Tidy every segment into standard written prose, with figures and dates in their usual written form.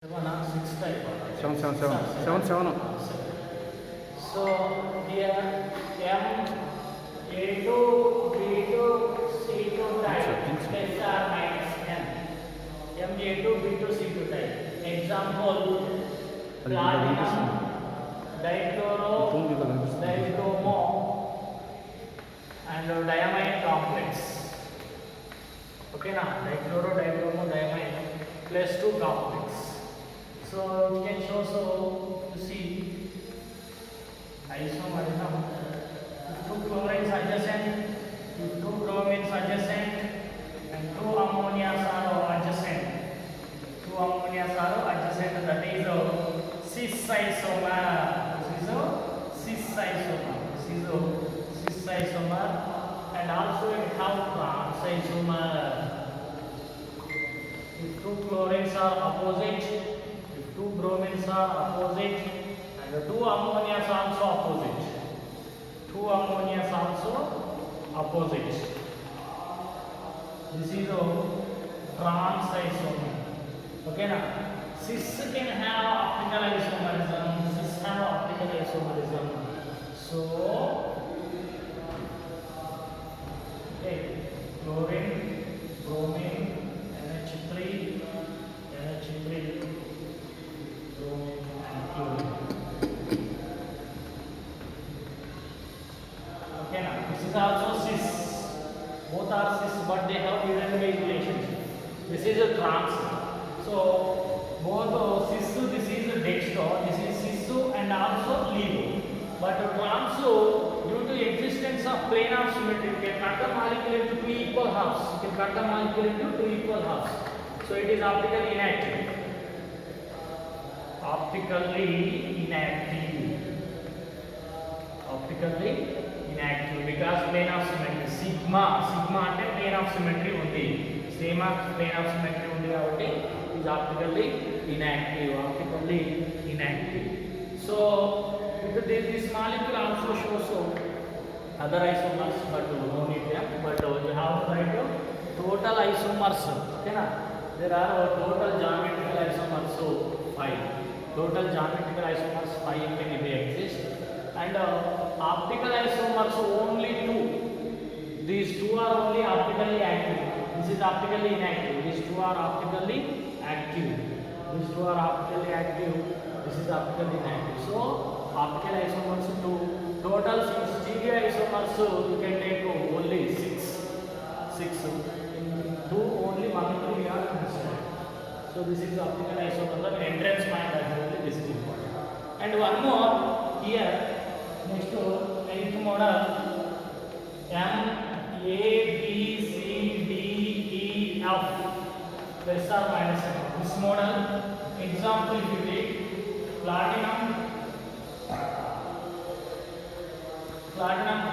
Six type. Seven. So here M A2 B2 C2 type plus or minus n. M A2 B2 C2 type. Example: platinum, dichloro, dichromo, and diamine complex. Okay, now dichloro, dichromo, diamine plus 2 complex. So you can show, so you see isomerism. If 2 chlorines adjacent, if 2 bromines adjacent, and 2 ammonias are adjacent. 2 ammonias are adjacent. That is a cis isomer. This is a cis isomer. This is a cis isomer, and also it have trans isomer. If 2 chlorines are opposite, if 2 bromines are opposite, and 2 ammonias also opposite. 2 ammonias also opposite. This is a trans isomer. Okay, now cis can have optical isomerism. Cis have optical isomerism. So, okay, chlorine, bromine, NH3, bromine, and chlorine. Okay, now this is also cis. Both are cis, but they have hidden relationship. This is a trans. So both cis, this is dextro, this is cis and also levo. But trans, due to existence of plane of symmetry, you can cut the molecule into 2 equal halves. You can cut the molecule into 2 equal halves. So it is optically inactive. Optically inactive because plane of symmetry. Sigma అంటే plane of symmetry ఉంది. Same plane of symmetry ఉంది కాబట్టి is optically inactive. So this molecule also shows other isomers, but no need them. But you have to write total isomers. Okay, na? There are total geometrical isomers, so 5. Total geometrical isomers 5 can be exist, and optical isomers only 2. These 2 are only optically active. This is optically inactive. These 2 are optically active. These 2 are optically active. This is optically inactive. So optical isomers 2. Total stereo isomers you can take only 6. 2 only 1 2 we are considered. So this is optical isomer. The entrance point only this is important. And one more here. Next to 8th model, M A B C D E F plus or minus. This model example if you take platinum,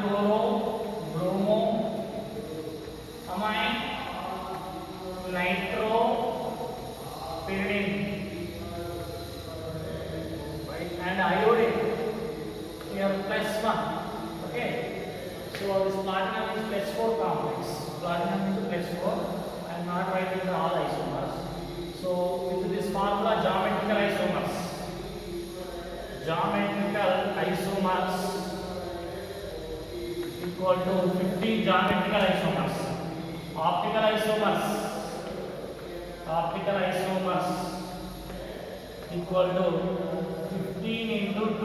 chloro, bromo, amine, nitro, pyridine, right, and iodine. Here plus 1. Okay, so this platinum is plus 4 complex. Platinum is plus 4. I am not writing all isomers. So with this formula, geometrical isomers equal to 15 geometrical isomers. Optical isomers equal to 15 into 2.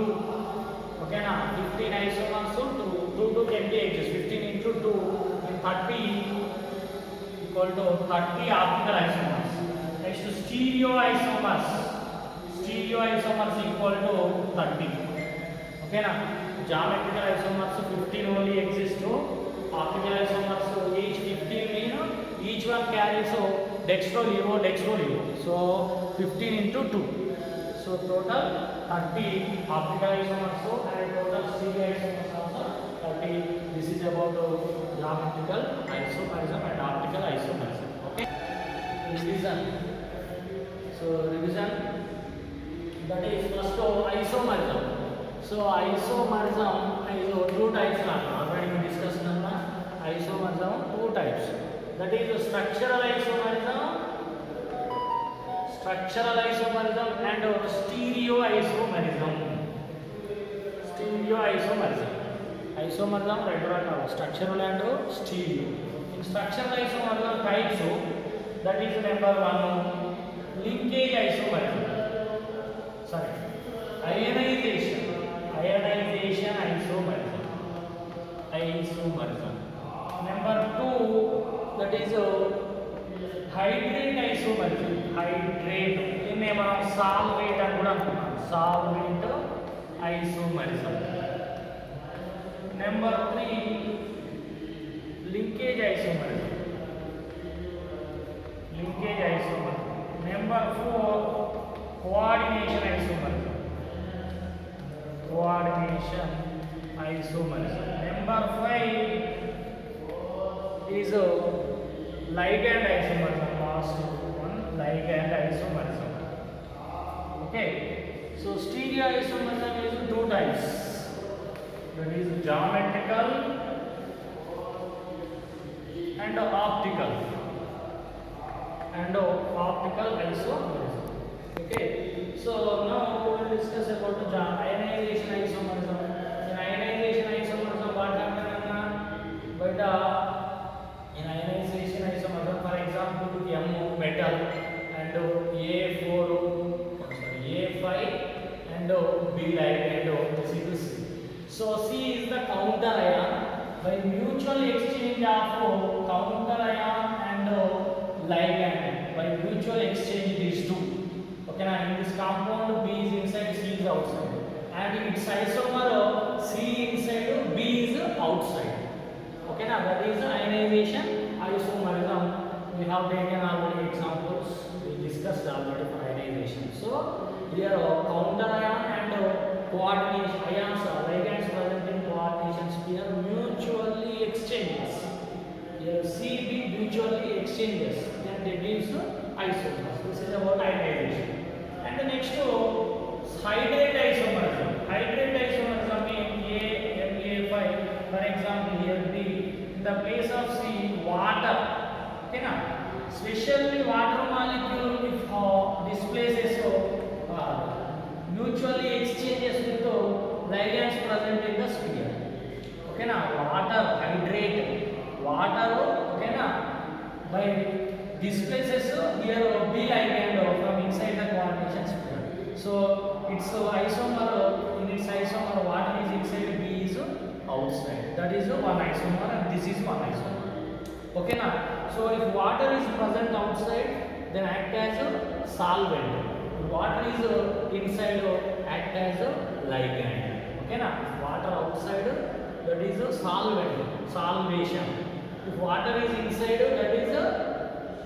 Okay, now 15 isomers, so 2 can be exist. 15 into 2 in 30 equal to 30 optical isomers. Next to stereo isomers equal to 30. Okay, now geometrical isomers 15 only exist. Optical isomers each 15 mean each one carries dextro levo. So 15 into 2. So total 30 optical isomers and total stereo isomers also 30. This is about geometrical isomerism and optical isomerism. Okay. Revision. So revision. That is first isomerism. So isomerism is 2 types. Already we discussed isomerism 2 types. That is structural isomerism structural isomerism and stereoisomerism. Stereoisomerism. Isomerism రెండు రకాలు, structural and stereo. In structural isomerism types, that is number 1 linkage isomerism. Sorry, ionization isomerism. Number 2, that is hydrate isomerism. Hydrate దీన్ని మనం solvate అని కూడా అంటున్నాం. Solvate isomerism. Number 3, linkage isomerism. Number 4, coordination isomerism. Number 5 is ligand isomerism. Last one, ligand isomerism. Okay, so stereoisomerism is 2 types. That is geometrical and optical isomerism. Okay, so now we will discuss about the ionization isomerism. In ionization isomerism, what happens? But in ionization isomerism, for example, M metal and A5 and B ligand. This is C. So C is the counter ion. By mutual exchange of counter ion and ligand, by mutual exchange these two. Okay, now in this compound B is inside, C is outside, and its isomer C inside, B is outside. Okay, now that is ionization isomerism. We have taken already examples. We discussed already for ionization. So here counter ion and coordination ions, ligands present in coordination sphere mutually exchanges. Here CB mutually exchanges, then they gives isomers. This is about ionization. And the next hydrate isomerism. Hydrate isomerism means Na5. For example, here B in the place of C, water. Okay, now especially water molecule if displaces mutually exchanges with ligands present in the sphere. Okay, now water, hydrate water. Okay, now by displaces here B ligand from inside the coordination sphere. So its isomer, in its isomer water is inside, B is outside. That is one isomer and this is one isomer. Okay, now so if water is present outside, then act as a solvent. If water is inside, act as a ligand. Okay, now if water outside, that is a solvent, solvation. If water is inside, that is a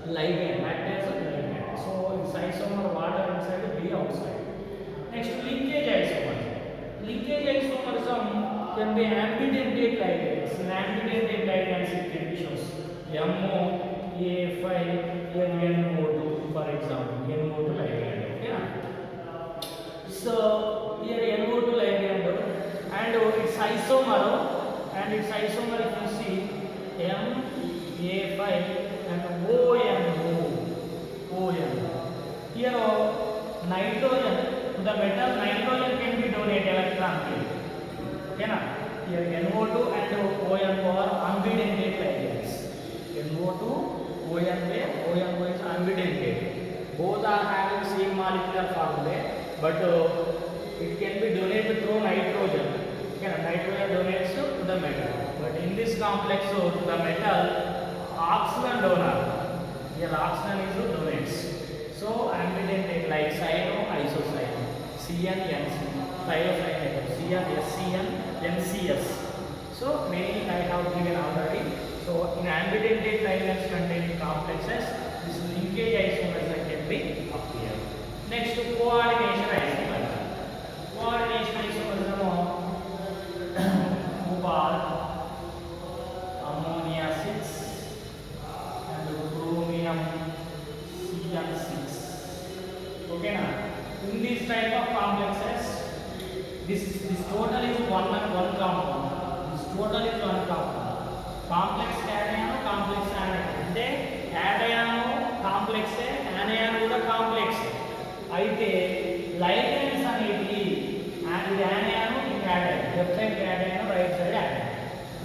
ligand, act as a ligand. So its isomer water inside, B outside. Next, linkage isomerism. Linkage isomerism can be ambidentate ligands. In ambidentate ligands, it can be shown MO, A5, here NO2, for example, NO2 ligand. Okay, so here NO2 ligand and its isomer, if you see MA5 and ON. Here nitrogen, the metal nitrogen can be donated electronically. Okay, na? Here NO2 and ON are ambidentate ligands. NO2, ON is ambidentate. Both are having same molecular formula, but it can be donated through nitrogen. Okay, nitrogen donates to the metal, but in this complex, to the metal, oxygen donor. Here oxygen is donates. So ambidentate like cyano, isocyano, CN, NC, thiocyanate, CN, SCN, NCS. So many I have given already. So in ambidentate ligands containing complexes, this linkage isomerism can be appear. Next, coordination isomerism. Coordination isomerism cobalt, ammonia 6 and chromium CN6. Okay, now in this type of complexes, this total is one compound. This total is one compound. Complex cation, complex anion. అంటే cation complex, anion కూడా complex. అయితే ligands అనేవి ఇది anion ఇది cation, left side cation right side anion.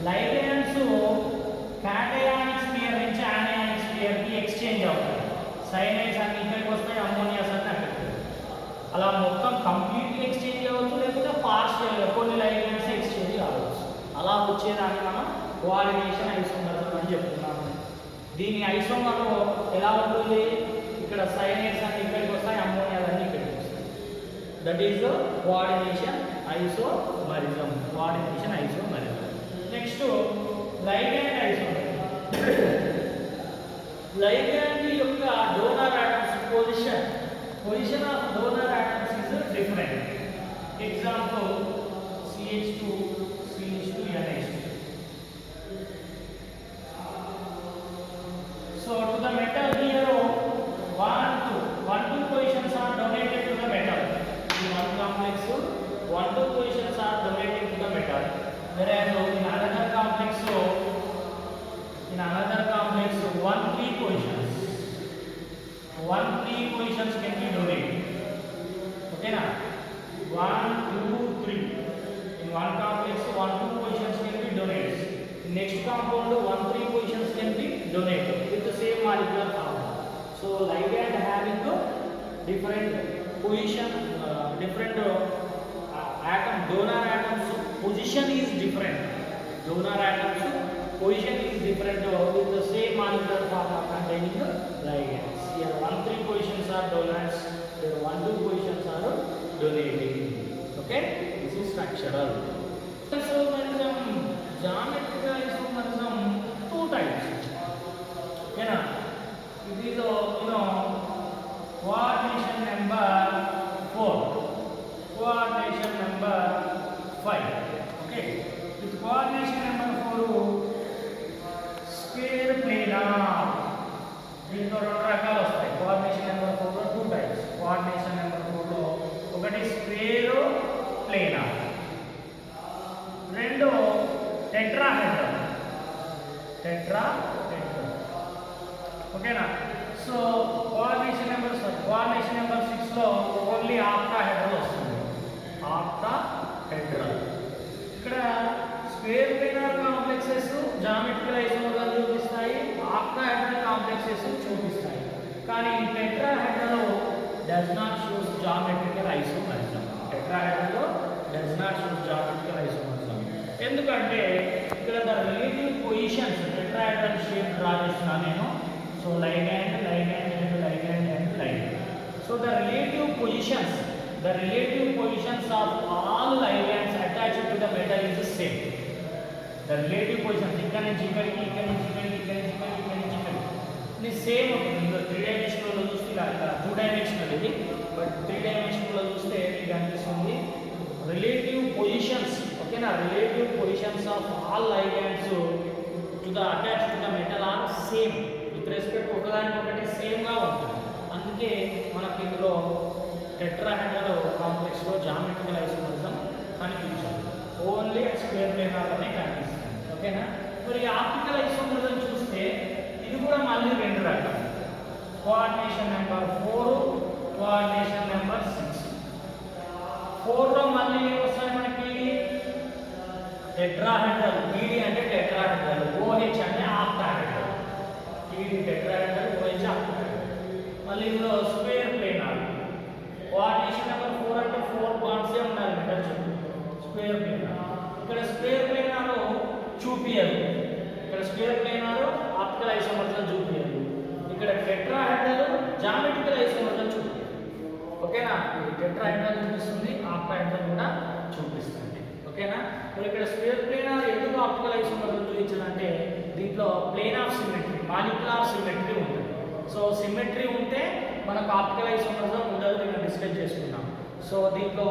Ligands cationic sphere నుంచి anionic sphere కి exchange అవుతాయి. Cyanides అన్ని ఇక్కడికి వస్తాయి, అమ్మోనియాస్ అన్ని అక్కడికి. అలా మొత్తం కంప్లీట్లీ ఎక్స్చేంజ్ అవ్వచ్చు, లేకపోతే పార్షియల్గా కొన్ని లైగెండ్స్ ఎక్స్చేంజ్ కావచ్చు. అలా వచ్చేదాన్ని మనం కోఆర్డినేషన్ ఐసోమర్స్ అని చెప్తున్నాము. దీని ఐసోమర్ ఎలా ఉంటుంది? ఇక్కడ సైనైడ్స్ అన్ని ఇక్కడికి వస్తాయి, అమ్మోనియాలు అన్ని ఇక్కడికి వస్తాయి. That is coordination isomerism. Coordination isomerism. Next ligand isomerism. Ligand యొక్క donor atoms position of donor atoms is different. Example CH2 CH2 NH2. So to the metal here 1 2 positions are donated to the metal. In one complex 1 2 positions are donated to the metal. Whereas in another complex 1 3 positions. 1 3 positions can be donated. Okay na? 1 2 3. In one complex 1 2 positions can be donated. In next compound 1 3 positions can be donated with the same molecular formula. So ligand having different position, different atom, donor atoms position is different. Donor atoms position is different with the same molecular formula containing the ligands. Here 1 3 positions are donors, here 1 2 positions are donating. Okay, this is structural. Isomerism, geometrical isomerism, 2 types. Okay na? It is coordination number 4, coordination number 5. Okay, with coordination number 4 square planar. దీంట్లో 2 రకాలు వస్తాయి. Coordination number 4 లో 2 types. Coordination number 4 లో ఒకటి square planar, రెండు tetrahedral. ఓకేనా? So coordination number 6 లో only octahedral వస్తుంది. ఆక్టాహెడ్రల్. ఇక్కడ square planar complexes geometrical isomers చూపిస్తాయి, ఆక్టాహెడ్రల్ కాంప్లెక్సెస్ చూపిస్తాయి. కానీ tetrahedral does not shows geometrical isomerism. Tetrahedral does not shows geometrical isomerism. ఎందుకంటే ఇక్కడ the relative positions tetrahedral shape draw చేస్తున్నాను నేను. So ligand. So the relative positions of all ligands attached to the metal is the same. The relative positions ఇక్కడ నుంచి ఇక్కడికి, ఇక్కడ నుంచి ఇక్కడికి, ఇక్కడ నుంచి ఇక్కడికి, ఇక్కడ నుంచి ఇక్కడికి ఇది సేమ్ ఉంటుంది. 3 డైమెన్షనల్లో చూస్తే ఇలా 2 డైమెన్షనల్ ఇది, బట్ 3 డైమెన్షనల్లో చూస్తే మీకు అనిపిస్తుంది రిలేటివ్ పొజిషన్స్. ఓకేనా? Relative positions of all ligands to the attached to the metal are same. With respect ఒకదానికొకటి సేమ్గా ఉంటుంది. అందుకే మనకి ఇందులో టెట్రాహెడ్రల్ కాంప్లెక్స్లో జామెట్రికల్ ఐసోమరిజం కనిపించాలి. ఓన్లీ స్క్వేర్ ప్లేనార్లోనే కనిపిస్తుంది. ఓకేనా? మరి ఆప్టికల్ ఐసోమరిజం చూస్తే ఇది కూడా మళ్ళీ 2 రకాలు. Coordination number 4, coordination number 6. 4లో మళ్ళీ వస్తాయి మనకి టెట్రాహెడ్రల్. TD అంటే టెట్రాహెడ్రల్, OH అంటే octahedral. TD tetrahedral, OH octahedral. మళ్ళీ ఇందులో స్క్వేర్ ప్లేనార్. కోఆర్డినేషన్ నెంబర్ 4 అంటే 4 బాండ్స్ ఉండాలి మెటల్ చుట్టూ. Square planar. ఇక్కడ స్క్వేర్ ప్లేనార్ చూపియరు. ఇక్కడ స్క్వేర్ ప్లేనార్ ఆప్టికల్ ఐసోమరిజం చూపియరు. ఇక్కడ టెట్రాహెడ్రల్ జామెట్రికల్ ఐసోమరిజం చూపియరు. ఓకేనా? ఇది టెట్రాహెడ్రల్ చూపిస్తుంది, ఆక్టాహెడ్రల్ కూడా చూపిస్తుంది. ఓకేనా? మరి ఇక్కడ స్క్వేర్ ప్లేనార్ ఎందుకు ఆప్టికల్ ఐసోమరిజం చూపించాలంటే దీంట్లో plane of symmetry, molecular symmetry ఉంటుంది. సో సిమెట్రీ ఉంటే మనకు ఆప్టికల్ ఐసోమరిజం ఉండదు, నేను డిస్కస్ చేసుకున్నాం. సో దీంట్లో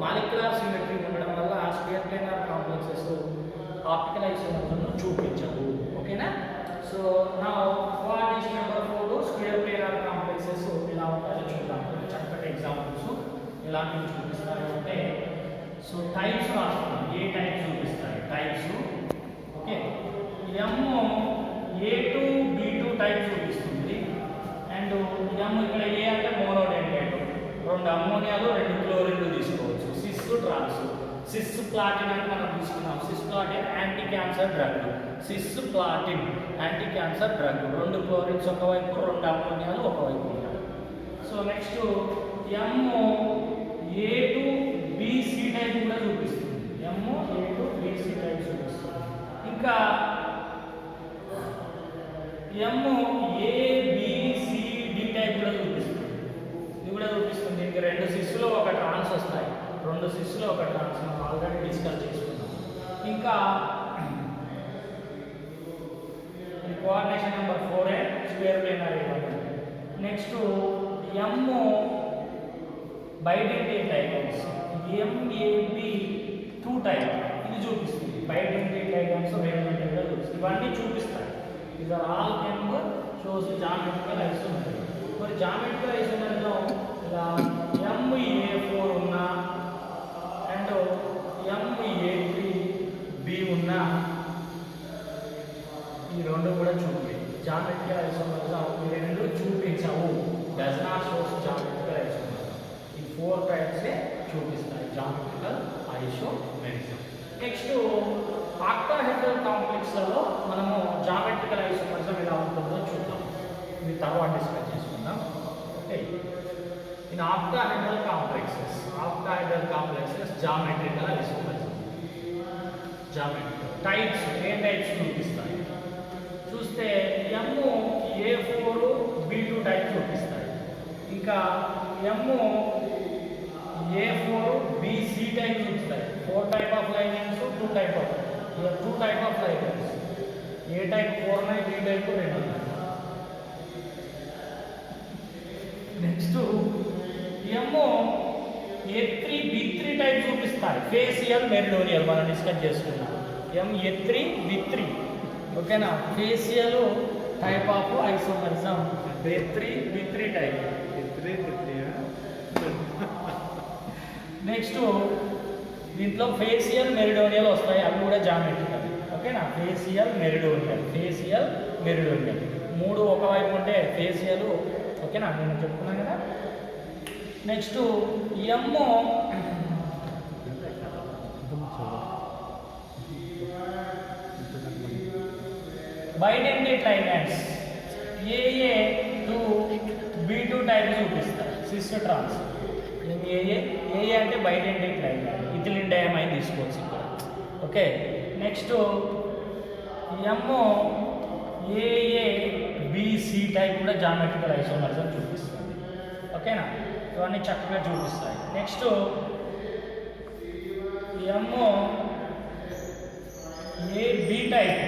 మాలిక్యులర్ సిమెట్రీ ఉండడం వల్ల square planar complexes optical isomerism చూపించవు. ఓకేనా? సో నా coordination number 4 square planar complexes ఎలా ఉంటాయో చూద్దాం. చక్కటి ఎగ్జాంపుల్స్ ఎలాంటివి చూపిస్తారు అంటే, సో టైప్స్ రాస్తున్నాం. ఏ టైప్స్ చూపిస్తాయి? Types. Okay, A2 B2 type చూపిస్తుంది. అండ్ ఇక్కడ ఏ అంటే మోనోడెంటేట్, 2 అమ్మోనియాలు 2 క్లోరిన్లు తీసుకోవచ్చు. సిస్ ట్రాన్స్. సిస్ ప్లాటిన్ అని మనం తీసుకున్నాం. Cisplatin anti cancer drug. Cisplatin anti cancer drug. 2 chlorines ఒకవైపు, 2 అమ్మోనియాలు ఒకవైపు ఉంటాయి. So next A two B C type కూడా చూపిస్తుంది. ఏ టు బిసి టైప్ చూపిస్తుంది. ఇంకా ఏబిసిడి టైప్ కూడా చూపిస్తుంది. ఇది కూడా చూపిస్తుంది. ఇంకా 2 సిస్సులో ఒక ట్రాన్స్ వస్తాయి. 2 సిస్సులో ఒక ట్రాన్స్ మనం ఆల్రెడీ డిస్కస్ చేసుకున్నాం. ఇంకా coordination number 4 square planar. Next bidentate diagrams. MAB 2 type ఇది చూపిస్తుంది. బైడెంటేట్ డయాగ్రామ్స్ రేడియేటెడ్ గా చూపిస్తుంది. ఇవన్నీ చూపిస్తాయి. These are all shows geometrical isomerism. మరి geometrical isomerism ఇలా MA4 ఉన్న అండ్ MA3B ఉన్న ఈ 2 కూడా చూపి. geometrical isomerism ఈ 2 చూపించవు. does not shows geometrical isomerism. ఈ 4 types చూపిస్తాయి geometrical isomerism. నెక్స్ట్ ఆక్టాహెడ్రల్ కాంప్లెక్స్లలో మనము జామెట్రికల్ ఐసోమరిజం ఎలా ఉంటుందో చూద్దాం. ఇది తర్వాత డిస్కస్ చేసుకుందాం. Okay, in octahedral complexes geometrical isomerism. Geometrical types A types చూపిస్తాయి చూస్తే A4 B2 టైప్ చూపిస్తాయి. ఇంకా A4 BC టైప్ చూపిస్తాయి. 4 type of ligands, 2 type of ligands. A type 4 ఉన్నాయి, B టైప్ 2 ఉన్నాయి. నెక్స్ట్ A3 B3 టైప్ చూపిస్తాయి. Facial meridional మనం discuss చేసుకున్నాం. A3 B3 ఓకేనా. Facial type of isomerism A3 B3 type. Next దీంట్లో ఫేసియల్ మెరిడోనియల్ వస్తాయి. అవి కూడా జామెట్రికల్. ఓకేనా. ఫేసియల్ మెరిడోనియల్ 3 ఒకవైపు ఉంటే ఫేసియల్. ఓకేనా, నేను చెప్తున్నాను కదా. Next bidentate ligands AA to B2 type చూపిస్తారు. Cis trans. AA అంటే బైడెంటేట్ లైగెండ్. ఇథిలిన్ డయామైన్ తీసుకోవచ్చు ఇక్కడ. ఓకే, నెక్స్ట్ AABC టైప్ కూడా జామెట్రికల్ ఐసోమరిజం చూపిస్తుంది. ఓకేనా, ఇవన్నీ చక్కగా చూపిస్తాయి. నెక్స్ట్ AB టైప్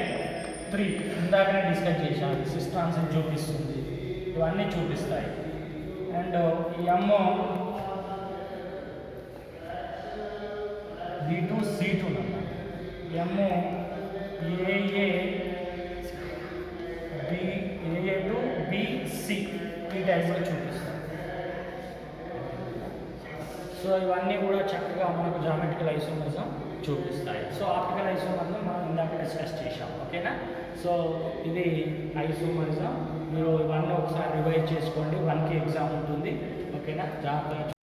3 ఇందాకనే డిస్కస్ చేశాను. సిస్ ట్రాన్స్ చూపిస్తుంది. ఇవన్నీ చూపిస్తాయి. And B2 C2 AA to BC ఈ టైప్లో చూపిస్తాయి. సో ఇవన్నీ కూడా చక్కగా మనకు జామెట్రికల్ ఐసోమరిజం చూపిస్తాయి. సో ఆప్టికల్ ఐసోమరిజం మనం ఇందాక డిస్కస్ చేశాం. ఓకేనా. సో ఇది ఐసోమరిజం. మీరు ఇవన్నీ ఒకసారి రివైజ్ చేసుకోండి. 1కి ఎగ్జామ్ ఉంటుంది. ఓకేనా, జాగ్రత్తగా